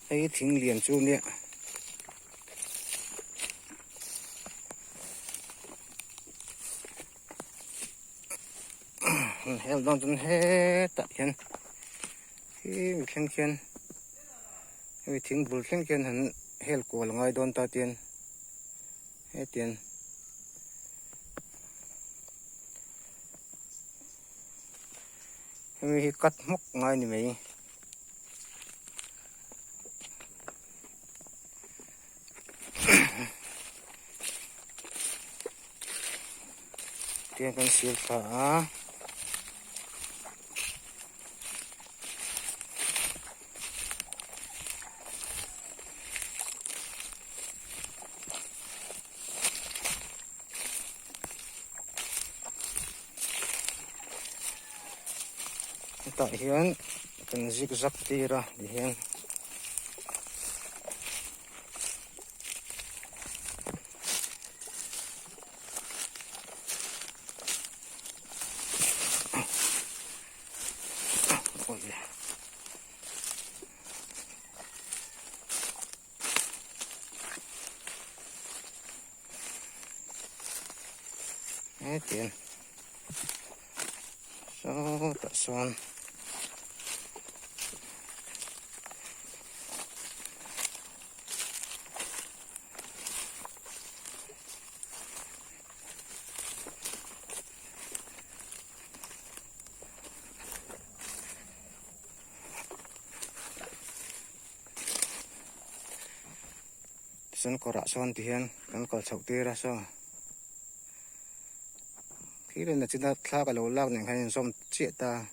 Ấy thính liền chu nè heo đông chân hết tại hiện khi mình khen khen mình thính bùn khen khen hẳn heo cổ là ngay đón ta tiền hết tiền mình cắt mốc ngay này mấy tiền con xịt phá tại hiện cần zigzag tí ra để hiện hết tiền số tạ son sân có rạ son thì hiện cần có chậu tê ra sao khi lên là chúng ta thao cái lỗ lao này hay xong chuyện ta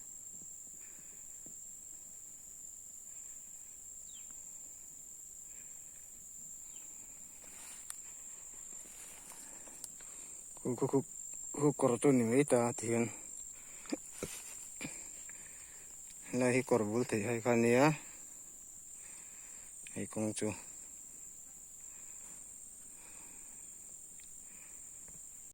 khu cỏ tôi này ta thì hiện là hi cỏ bul thì hay khăn nhá hay công chú